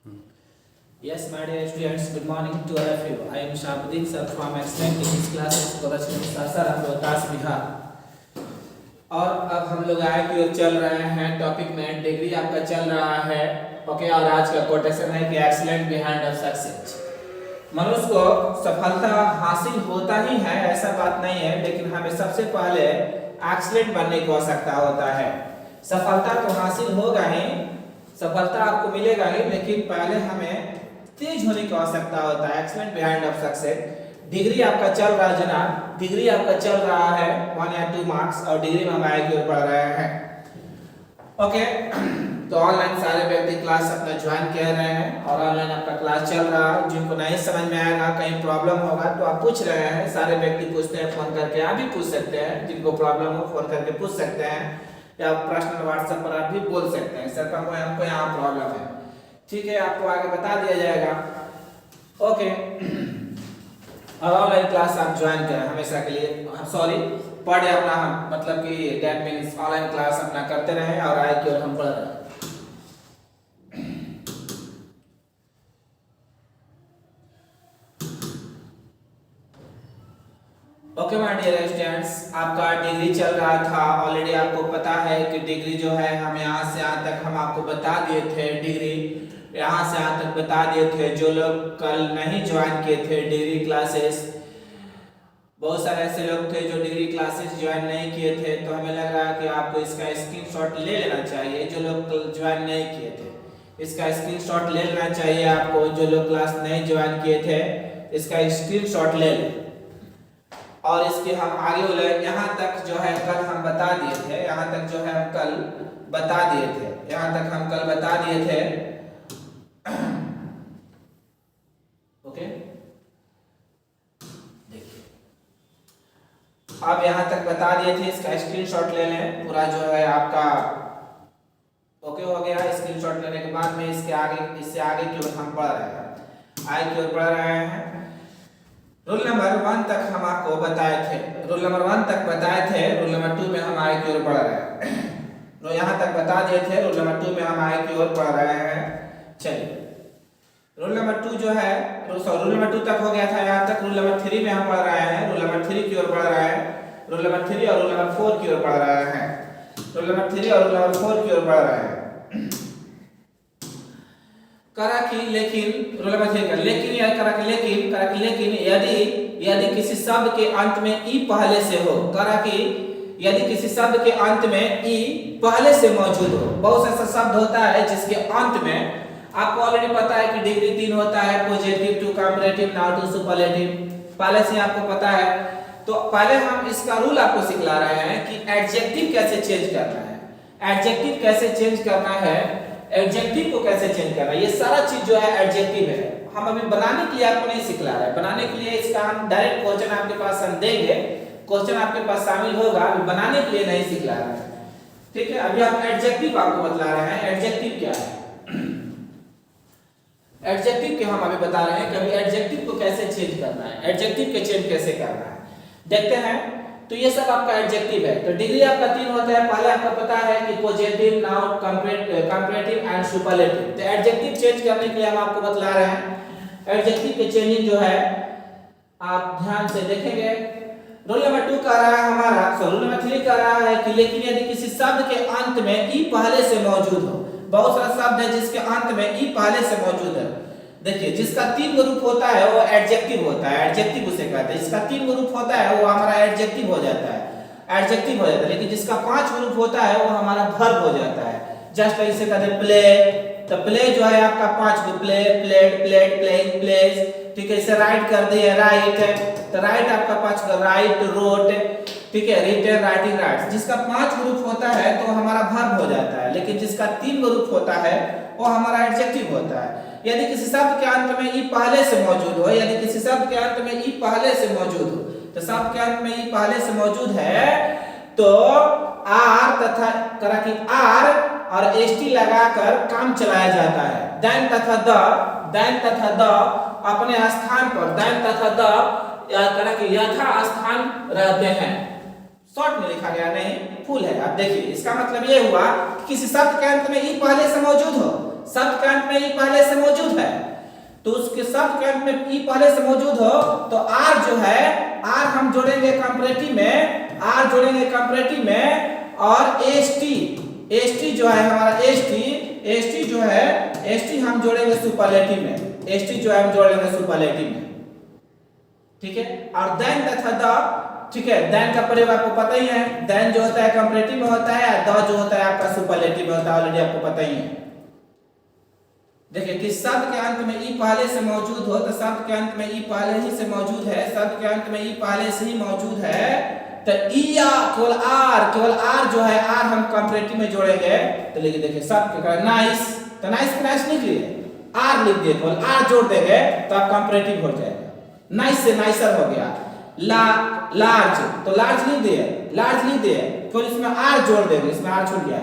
Yes, my dear students, good morning to all of you. I am Shabuddin sir from Excellent English Classes, Kodachhan, Sasaram, Rohtas, Bihar. और अब हम लोग आए की ओर चल रहे हैं टॉपिक में डिग्री आपका चल रहा है। ओके, और आज का कोटेशन है कि एक्सीलेंट बिहाइंड ऑफ सक्सेस। मनुष्य को सफलता हासिल होता ही है, ऐसा बात नहीं है, लेकिन हमें सबसे पहले एक्सीलेंट बनने की आवश्यकता होता है। सफलता तो हासिल होगा ही, सफलता आपको मिलेगा ही, लेकिन पहले हमें तेज होने की आवश्यकता होता है। Excellent behind of success. Degree आपका चल रहा है जनाब, डिग्री आपका चल रहा है 1 या 2 मार्क्स, और डिग्री में हम आगे की ओर बढ़ रहे हैं। ओके, तो ऑनलाइन सारे व्यक्ति क्लास अपना ज्वाइन कर रहे हैं और ऑनलाइन आपका क्लास चल रहा है। जिनको नहीं समझ में आएगा, कहीं प्रॉब्लम होगा तो आप पूछ रहे हैं, सारे व्यक्ति पूछते हैं फोन करके, आप भी पूछ सकते हैं। जिनको प्रॉब्लम हो फोन करके पूछ सकते हैं, या पर्सनल व्हाट्सएप पर आप भी बोल सकते हैं सर हमको यहाँ प्रॉब्लम है, ठीक है, आपको आगे बता दिया जाएगा। ओके, और ऑनलाइन क्लास आप ज्वाइन करें हमेशा के लिए, सॉरी पर डे अपना, मतलब कि दैट मींस ऑनलाइन क्लास अपना करते रहें और आगे की ओर हम बढ़ रहे हैं। ओके माय डियर स्टूडेंट्स, आपका डिग्री चल रहा था। ऑलरेडी आपको पता है कि डिग्री जो है हम यहाँ से यहाँ तक हम आपको बता दिए थे। डिग्री यहाँ से यहाँ तक बता दिए थे। जो लोग कल नहीं ज्वाइन किए थे डिग्री क्लासेस, बहुत सारे ऐसे लोग थे जो डिग्री क्लासेस ज्वाइन नहीं किए थे, तो हमें लग रहा है कि आपको इसका स्क्रीनशॉट ले लेना चाहिए। जो लोग कल ज्वाइन नहीं किए थे, इसका स्क्रीनशॉट ले लेना चाहिए आपको। जो लोग क्लास नहीं ज्वाइन किए थे, इसका स्क्रीनशॉट ले लें। और इसके हम आगे बोले, यहाँ तक जो है कल हम बता दिए थे, यहाँ तक जो है हम कल बता दिए थे, यहाँ तक हम कल बता दिए थे। ओके, देखिए अब यहाँ तक बता दिए थे, इसका स्क्रीनशॉट ले लें पूरा जो है आपका। ओके हो गया। स्क्रीनशॉट लेने के बाद में इसके आगे, इससे आगे की ओर हम बढ़ रहे हैं, आगे की ओर बढ़ रहे हैं। रूल नंबर 1 तक हम आपको बताए थे, रूल नंबर 1 तक बताए थे। रूल नंबर 2 में हम आगे की ओर बढ़ रहे हैं। तो यहाँ तक बता दिए थे, रूल नंबर 2 में हम आगे की ओर बढ़ रहे हैं। चलिए, रूल नंबर 2 जो है, रूल नंबर 2 तक हो गया था, यहाँ तक रूल नंबर 3 में हम बढ़ रहे हैं। रूल नंबर 3 की ओर बढ़ रहे हैं। रूल नंबर 3 और रूल नंबर 4 की ओर बढ़ रहे हैं। रूल नंबर 3 और रूल नंबर 4 की ओर बढ़ रहे हैं। करा कि लेकिन, रूल नंबर 3 का लेकिन, या करा कि लेकिन यदि किसी शब्द के अंत में ई पहले से हो, करा कि यदि किसी शब्द के अंत में ई पहले से मौजूद हो। बहुत ऐसा शब्द होता है जिसके अंत में, आपको ऑलरेडी पता है कि डिग्री 3 होता है, positive to comparative noun to superlative, पहले से आपको पता है। तो पहले हम इसका रूल आपको सिखला रहे हैं कि एडजेक्टिव कैसे चेंज करना है, एडजेक्टिव कैसे चेंज करना है, एडजेक्टिव को कैसे चेंज करना है। ये सारा चीज जो है एडजेक्टिव है। हम अभी बनाने के लिए आपको नहीं सिखला रहे हैं, बनाने के लिए इसका हम डायरेक्ट क्वेश्चन आपके पास हम देंगे, क्वेश्चन आपके पास शामिल होगा, अभी बनाने के लिए नहीं सिखला रहे हैं, ठीक है। अभी हम एडजेक्टिव आपको बतला रहे हैं, एडजेक्टिव क्या है। एडजेक्टिव के हम अभी बता रहे हैं कि अभी एडजेक्टिव को कैसे चेंज करना है, एडजेक्टिव के चेंज कैसे करना है, देखते हैं। तो ये सब आपका एडजेक्टिव है। तो डिग्री आपका 3 होता है, पहले आपको पता है कि positive, noun, comparative and superlative. तो एडजेक्टिव चेंज करने के लिए हम आपको बतला रहे हैं। एडजेक्टिव के चेंजिंग जो है आप ध्यान से देखेंगे। रूल नंबर 2 कह रहा है हमारा, रूल नंबर 3 कह रहा है कि लेकिन यदि किसी शब्द के अंत में ई पहले से मौजूद हो। बहुत सारा शब्द है जिसके अंत में ई पहले से मौजूद है। देखिए, जिसका 3 रूप होता है वो एडजेक्टिव होता है, एडजेक्टिव उसे कहते हैं। जिसका 3 रूप होता है वो हमारा एडजेक्टिव हो जाता है, एडजेक्टिव हो जाता है। लेकिन जिसका 5 रूप होता है वो हमारा वर्ब हो जाता है। जस्ट इसे कहते हैं प्ले। तो प्ले जो है आपका 5 को, play, played, played, playing, plays, ठीक है। इसे राइट कर दिए, राइट, तो राइट आपका 5 का, राइट, रोट, ठीक है, रिटन, राइटिंग, राइट्स। जिसका 5 रूप होता है तो हमारा वर्ब हो जाता है, लेकिन जिसका 3 रूप होता है वो हमारा एडजेक्टिव होता है। यदि किसी शब्द के अंत में ई पहले से मौजूद हो, यदि किसी शब्द के अंत में ई पहले से मौजूद हो, तो शब्द के अंत में ई पहले से मौजूद है तो आर तथा करा कि आर और एसटी लगाकर काम चलाया जाता है। देन तथा द अपने स्थान पर, देन तथा द करा कि यथा स्थान रहते हैं। शॉर्ट में लिखा गया, नहीं फुल है। आप देखिए, इसका मतलब ये हुआ कि किसी शब्द के अंत में ई पहले से मौजूद हो, शब्द के अंत में ई पहले से मौजूद तो उसके शब्द के अंत में ई पहले से मौजूद हो तो आर जो है, आर हम जोड़ेंगे कंपैरेटिव में, आर जोड़ेंगे कंपैरेटिव में, और एसटी जो है हमारा एसटी जो है, एसटी हम जोड़ेंगे सुपरलेटिव में, एसटी जो है हम जोड़ेंगे सुपरलेटिव में, ठीक है। और देन तथा द, ठीक है, देन का प्रयोग आपको पता ही है, देन जो होता है कंपैरेटिव में होता है, द जो होता है आपका सुपरलेटिव में होता है, ऑलरेडी आपको पता ही है। देखिए कि शब्द के अंत में ई पहले से मौजूद हो, तो शब्द के अंत में ई पहले ही से मौजूद है, शब्द के अंत में ई पहले से ही मौजूद है, तो ई या केवल आर जो है, आर हम कंपैरेटिव में जोड़ेंगे, तो लिखिए देखिए शब्द के नाइस, तो नाइस लिख लिए, आर लिख दिए, केवल आर जोड़ देंगे तो आप कंपैरेटिव हो जाएगा, नाइस से नाइसर हो गया। लार्ज, तो लार्ज लिख दिए, केवल इसमें आर जोड़ देंगे, इसमें आर छूट गया,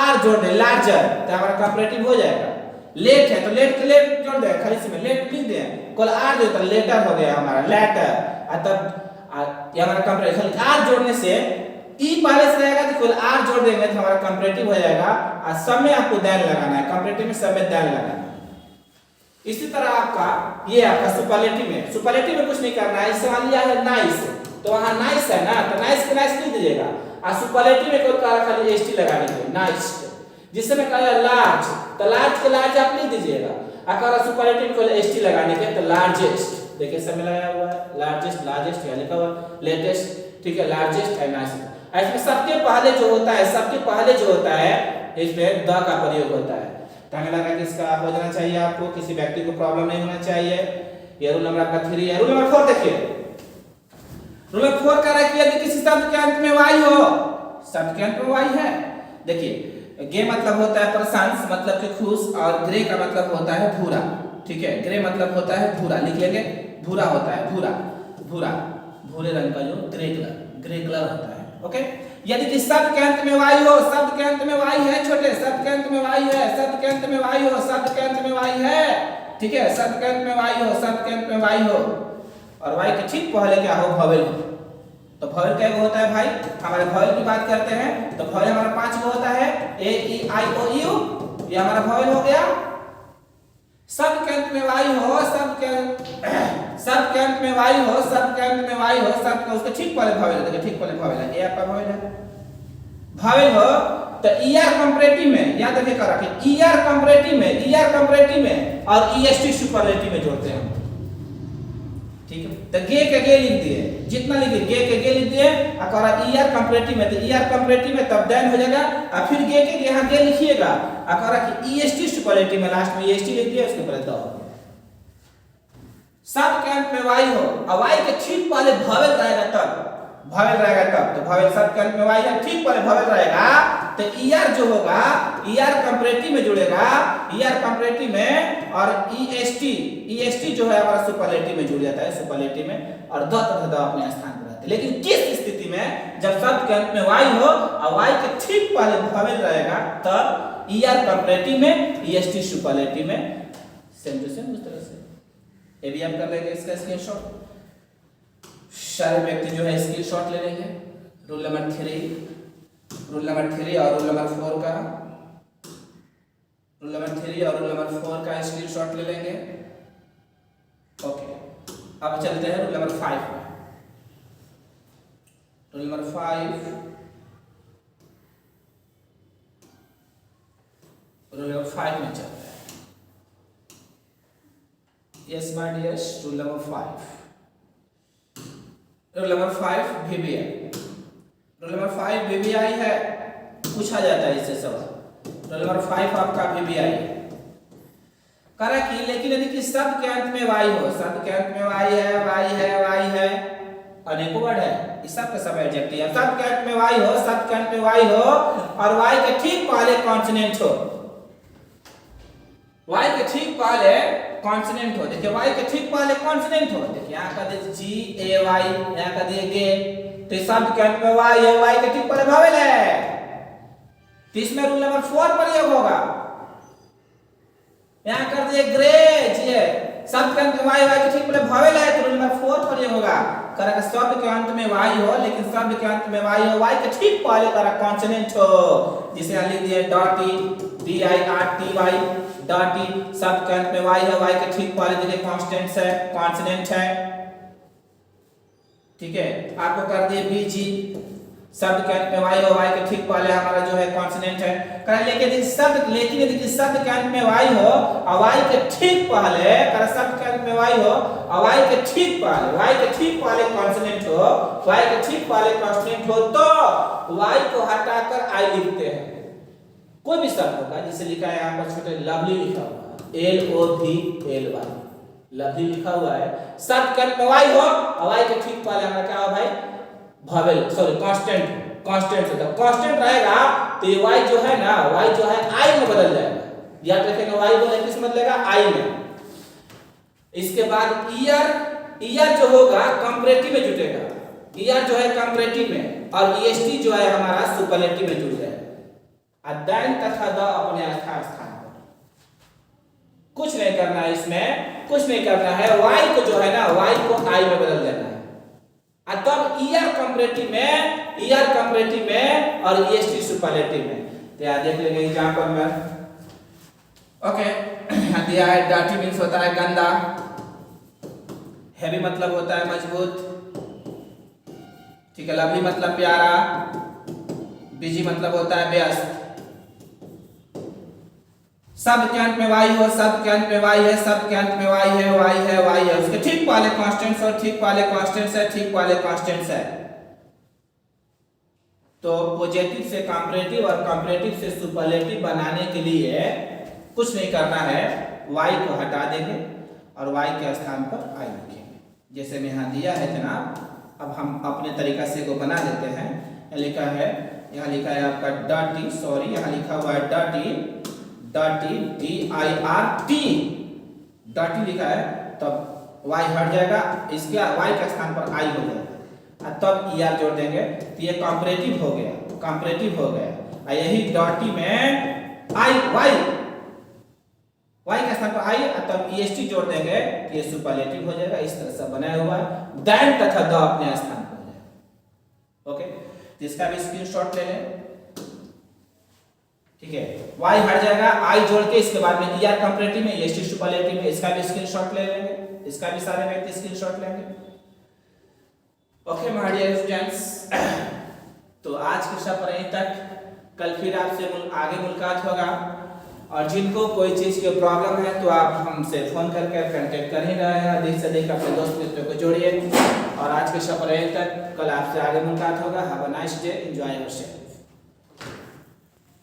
आर जोड़ दे, लार्जर, तो हमारा कंपैरेटिव हो जाएगा। लेट है तो लेट के लेट जोड़ दे, खाली इसमें लेट लिख दे, कल आर जो, तो लेटर हो गया हमारा, लेटर, तब ये हमारा कंपैरेटिव, आर जोड़ने से ई पहले से रहेगा तो कल आर जोड़ देंगे तो हमारा कंपैरेटिव हो जाएगा, और सब में आपको देन लगाना है, कंपैरेटिव में सब में देन लगाना है। इसी तरह आपका ये आपका सुपरलेटिव में कुछ नहीं करना है, इससे मान लिया है नाइस, तो वहां नाइस है ना, तो नाइस के नाइस लिख दीजिएगा, और सुपरलेटिव में कोई कहा खाली एसटी लगा दीजिए, नाइस। जिससे मैं कहा लार्ज, तो लार्ज के लार्ज आप लिख दीजिएगा, अगर सुपरलेटिव को एसटी लगाने के तो लार्जेस्ट, देखिए सब में लगाया हुआ है, लार्जेस्ट है लिखा हुआ, लेटेस्ट, ठीक है, लार्जेस्ट है नाइस। इसमें सबके पहले जो होता है इसमें द का प्रयोग होता है, तो हमें लगा कि इसका हो जाना चाहिए, आपको किसी व्यक्ति को प्रॉब्लम नहीं होना चाहिए। ये रूल नंबर आपका 3 है। रूल नंबर 4 देखिए, रूल नंबर 4 कह रहा है कि यदि किसी शब्द के अंत में वाई हो, शब्द के अंत में वाई है, देखिए गे मतलब होता है प्रशंस, मतलब कि खुश, और ग्रे का मतलब होता है भूरा, ठीक है, ग्रे मतलब होता है भूरा, लिख लेंगे, भूरा होता है, भूरे रंग का जो ग्रे कलर होता है, ओके। यदि कि शब्द के अंत में वाई हो, शब्द के अंत में वाई है, छोटे शब्द के अंत में वाई है, शब्द के अंत में वाई हो, शब्द के अंत में वाई है, ठीक है, शब्द के अंत में वाई हो, शब्द के अंत में वाई हो, और वाई के ठीक पहले क्या हो, वोवेल हो। तो वोवेल क्या होता है भाई, हमारे वोवेल की बात करते हैं, तो वोवेल हमारा 5 गो होता है, ए ई आई ओ यू, ये हमारा वोवेल हो गया। शब्द के अंत में वाई हो, शब्द के अंत में वाई हो, शब्द के अंत में वाई हो, शब्द का उसके ठीक पहले वोवेल है, देखिए ठीक पहले वोवेल है, ये आपका वोवेल है, वोवेल हो, तो ईआर कंपैरेटिव में याद रखिए कर रखिए, ईआर कंपैरेटिव में और ईएसटी सुपरलेटिव में जोड़ते हैं, ठीक है। तो गे के गे लिख दिए, जितना लिखे गे के गे लिख दिए, और ईआर कंपैरेटिव में, तो ईआर कंपैरेटिव में तब देन हो जाएगा, और फिर गे के यहां गे लिखिएगा, और कि ईएसटी सुपरलेटिव में लास्ट में ईएसटी लिख दिया, उसके ऊपर द। शब्द के अंत में वाई हो, और वाई के ठीक पहले वोवेल रहेगा तब, तो वोवेल शब्द के अंत में वाई है, ठीक पहले वोवेल रहेगा, तो ईआर जो होगा, ईआर कंपैरेटिव में जुड़ेगा, ईआर कंपैरेटिव में, और ईएसटी जो है हमारा सुपरलेटिव में जुड़ जाता है, सुपरलेटिव में, और द तथा द अपने स्थान पर रहते हैं। लेकिन किस स्थिति में, जब शब्द के अंत में वाई हो और वाई के ठीक पहले वोवेल रहेगा, तब ईआर कंपैरेटिव में, ईएसटी सुपरलेटिव में, सेम टू सेम उस तरह से। ये भी हम कर लेंगे इसका स्क्रीनशॉट, सारे व्यक्ति जो है स्क्रीनशॉट ले लेंगे। रूल नंबर 3 और रूल नंबर 4 का, रूल नंबर 3 और रूल नंबर 4 का स्क्रीनशॉट ले लेंगे, ओके। अब चलते हैं रूल नंबर 5 में। रूल नंबर 5, रूल नंबर 5 में चलते हैं। Yes my dears, rule number 5. Rule number 5 VBI. Rule number 5 VBI है, पूछा जाता है इससे सवाल। Rule number 5 आपका VBI है। करा कि लेकिन यदि कि शब्द के अंत में वाई हो, शब्द के अंत में वाई है, अनेकों वर्ड है, इस सब का सब एडजेक्टिव है। शब्द के अंत में वाई हो, शब्द के अंत में वाई हो, और वाई के ठीक पहले कॉन्सोनेंट हो, वाई के ठीक पहले कॉन्सोनेंट हो, देखिए वाई के ठीक पहले कॉन्सोनेंट हो, देखिए यहाँ का दे जी ए वाई, यहाँ का दे गे, तो शब्द के अंत में वाई है, वाई के ठीक पहले वोवेल है, तो इसमें रूल नंबर 4 प्रयोग होगा। यहाँ कर दिए ग्रे जी है, शब्द के अंत में वाई के ठीक पहले वोवेल है, तो रूल नंबर 4 प्रयोग होगा। करा शब्द के अंत में वाई हो, लेकिन शब्द के अंत में वाई हो, वाई के ठीक पहले करा कॉन्सोनेंट हो, जिसे लिख दिए dot T, D I R T Y, dot E, शब्द के अंत में y है, y के ठीक पहले देखिए कॉन्स्टेंट है, कॉन्सोनेंट है, ठीक है। आपको कर दिए बीजी, शब्द के अंत में y हो, y के ठीक पहले हमारा जो है कॉन्सोनेंट है। लेकिन यदि शब्द के अंत में y हो और y के ठीक पहले, शब्द के अंत में y हो और y के ठीक पहले कॉन्सोनेंट हो, y के ठीक पहले कॉन्सोनेंट हो, तो y को हटाकर i लिखते हैं। कोई भी शब्द होगा, जैसे लिखा है यहाँ पर छोटे लवली लिखा हुआ है, LOVLY, लवली लिखा हुआ है। शब्द के अंत में y हो और y के ठीक पहले हमारा क्या हो भाई, वोवेल, सॉरी कांस्टेंट होता है। कांस्टेंट रहेगा तो ये y जो है ना, y जो है i में बदल जाएगा। याद रखेंगे y बोले किस में बदलेगा, i में। इसके बाद ईयर जो होगा कंपैरेटिव में जुटेगा, ईयर जो है कंपैरेटिव में, और est जो है हमारा सुपरलेटिव में जुट जाएगा। अध्ययन तथा द अपने स्थान पर कुछ नहीं करना है, इसमें कुछ नहीं करना है। y को जो है ना, y को i में बदल देना है। तब ईयर कंपैरेटिव में और est सुपरलेटिव में। तो यहाँ देख लेंगे एग्जांपल में, ओके। यहाँ दिया है डर्टी मीन्स होता है गंदा, हैवी मतलब होता है मजबूत, ठीक है। लवली मतलब प्यारा, बिजी मतलब होता है व्यस्त। शब्द के अंत में y हो, शब्द के अंत में y है, शब्द के अंत में y है, उसके ठीक पहले कांस्टेंट्स और ठीक पहले कांस्टेंट्स है। तो पॉजिटिव से कंपैरेटिव और कंपैरेटिव से सुपरलेटिव बनाने के लिए कुछ नहीं करना है, y को हटा देंगे और y के स्थान पर i लिखेंगे, जैसे में यहाँ दिया है जनाब। अब हम अपने तरीका से को बना लेते हैं। यहाँ लिखा है आपका डर्टी, सॉरी यहाँ लिखा हुआ है डर्टी, DIRT, डर्टी लिखा है, तब y हट जाएगा, इसके y के स्थान पर i हो जाएगा, तब er जोड़ देंगे तो ये कंपैरेटिव हो गया। यही डर्टी में y के स्थान पर i, तब est जोड़ देंगे तो ये सुपरलेटिव हो जाएगा। इस तरह से बनाया हुआ है। दैन तथा द अपने स्थान पर हो जाएगा, ओके। इसका भी स्क्रीनशॉट ले लें, ठीक है। y हट जाएगा, i जोड़ के इसके बाद में er कंपैरेटिव में, est सुपरलेटिव में, इसका भी स्क्रीनशॉट ले लेंगे, इसका भी सारे व्यक्ति स्क्रीनशॉट लेंगे, ओके माय डियर स्टूडेंट्स। तो आज के सफर यहीं तक, कल फिर आपसे आगे मुलाकात होगा। और जिनको कोई चीज की प्रॉब्लम है तो आप हमसे फोन करके कांटेक्ट कर ही रहे हैं, अधिक से अधिक अपने दोस्त मित्रों को जोड़िए। और आज के सफर यहीं तक, कल आपसे आगे मुलाकात होगा। Have a nice day, enjoy your stay.